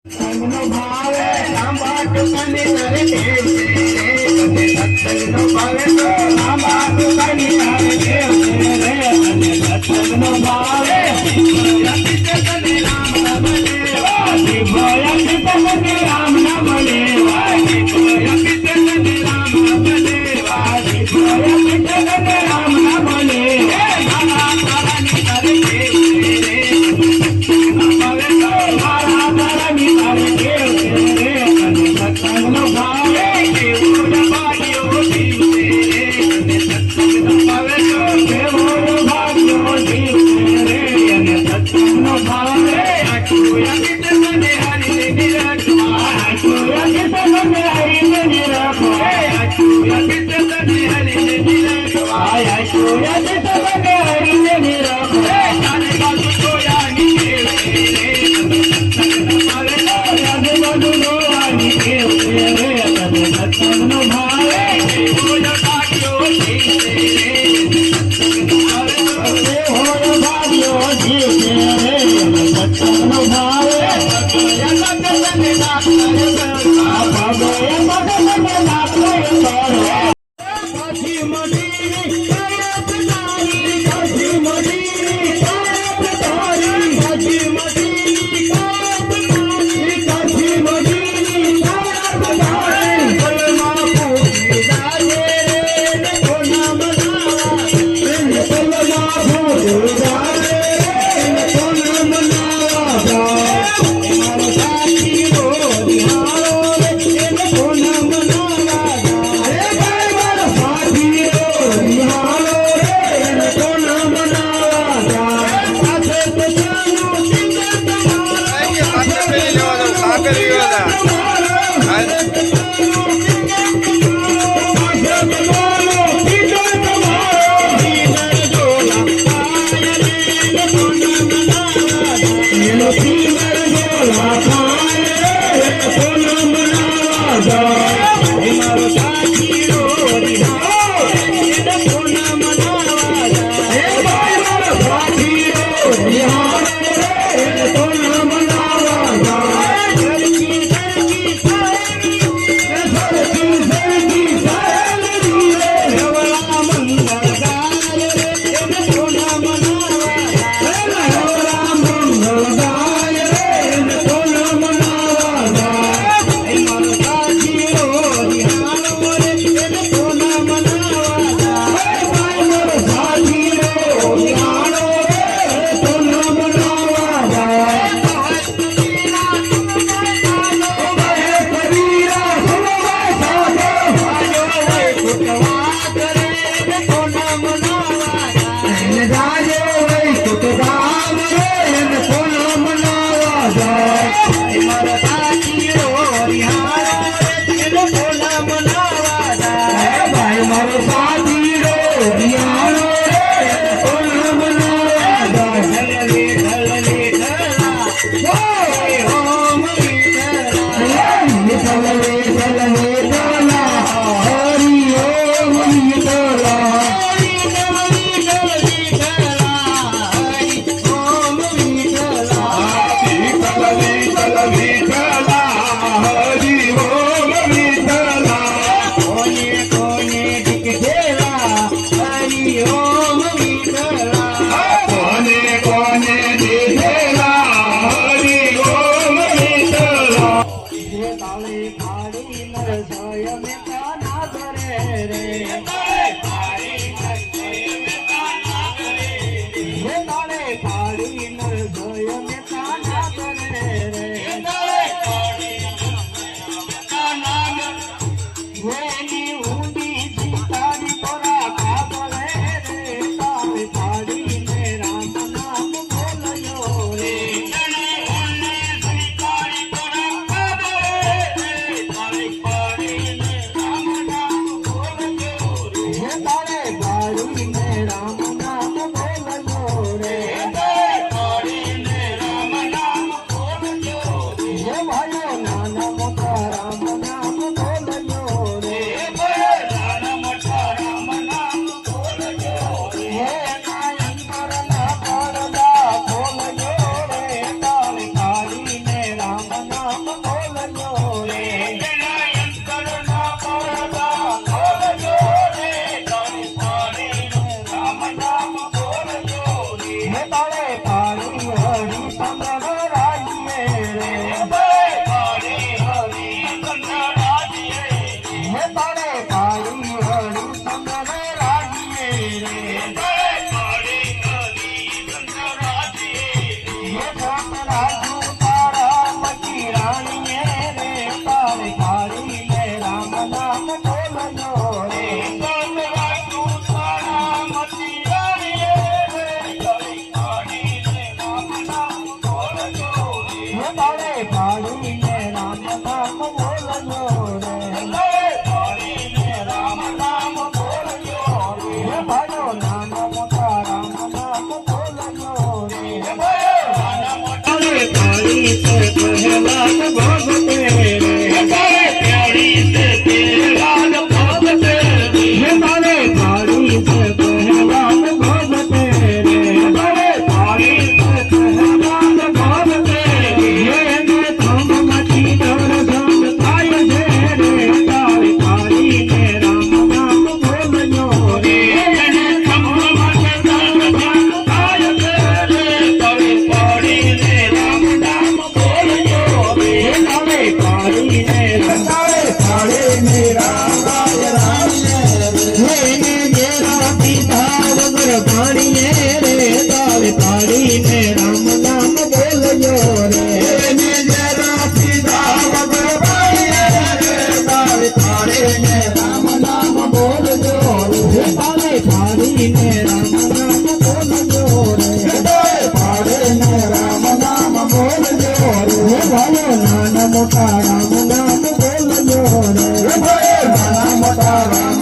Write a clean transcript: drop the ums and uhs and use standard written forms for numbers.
સત્સંગનો ભાવે લાંબા ટુકની તારે દેવ છે રે સત્સંગનો ભાવે તો લાંબા ટુકની તારે દેવ છે રે સત્સંગનો ભાવે તને રામ નામ લેવા ભોયા તને રામ નામ લેવા ભોયા તને રામ નામ લેવા ભોયા તને રામ નામ લેવા મારા તારાની તારે દેવ છે રે ભાવે તો મારા તારાની તારે દેવ છે રે સત્સંગનો ભાવે કેવો ભાગ્યો જીવ છે રે સત્સંગનો ભાવે તો કેવો ભાગ્યો જીવ છે રે સત્સંગનો ભાવે આખુયા તને હરી નિરખવા આખુયા તને હરી નિરખવા આખુયા તને હરી નિરખવા આખુયા તને હરી નિરખવા ચાલે બાજુ જોયાની દેવ છે રે સત્સંગનો ભાવે તો યાદ બાજુ જોવાની દેવ છે રે સત્સંગનો ભાવે કેવો ભાગ્યો જીવ છે રે સત્સંગનો ભાવે તો કેવો ભાગ્યો જીવ છે રે સત્સંગનો ભાવે ભગવાન તને નાથ કરે ભગવાન તને નાથ કરે પછી મડીની કાયત તારી પછી મડીની કાયત તારી પછી મડીની કાયત તારી પછી મડીની કાયત તારી કલમા ફૂટી જાજે રે કોના મનાવા કલમા ફૂટી જાજે રે કોના મનાવા મારો સાથી રો નિહાળો રે કોના મનાવા રે ભાઈ મારો સાથી રો નિહાળો રે કોના મનાવા સાથે તો ચાલો સિંગર તમારો પાછળ પેલી લેવા દો સાકર વિવાદા રામ નામ બોલજો રે જેના અંતરના પડદા ખોલજો રે તારે પાડીને રામ નામ બોલજો રે હે તારે પાડી હરી ચંદ્ર રાજ્ય રે તારે પાડી હરી ચંદ્ર રાજ્ય હે તારે પાડી હરી ચંદ્ર રાજ્ય રે તારે પાડી હરી ચંદ્ર રાજ્ય હે રાજુ તારા મતી રાણીએ રે તારે પાડીને રામ નામ બોલજો રે રાજુ તારા મતી રાણીએ રે તારે પાડીને રામ નામ બોલજો રે તારે પાડીને રામ નામ બોલજો રે તારે પાડીને રામ નામ બોલજો રે ભાઈઓ નાના મોટા રામ નામ બોલજો રે ભાઈઓ નાના મોટા પાડી સે પહેલાદ ભગતે રે તારે પ્યારી સે પહેલાદ ભગતે રે તારે પાડી સે પહેલાદ ભગતે રે તારે પાડી સે પહેલાદ ભગતે રે એને થમ મચી ડર ધમ થાય છે રે તારે પાડીને રામ નામ બોલજો રે એને થમ મચી ડર ધમ થાય છે રે તારે પાડીને રામ નામ બોલજો રે તારે પાડીને રામ એને મેરા પિતા વગર પાડીએ રે તારે પાડીને રામ નામ બોલજો રે એને મેરા પિતા વગર પાડીએ રે તારે પાડીને રામ નામ બોલજો રે તારે પાડીને રામ નામ બોલજો રે તારે પાડીને રામ નામ બોલજો રે ભાઈઓ નાના મોટા રામ નામ બોલજો રે ભાઈઓ નાના મોટા રામ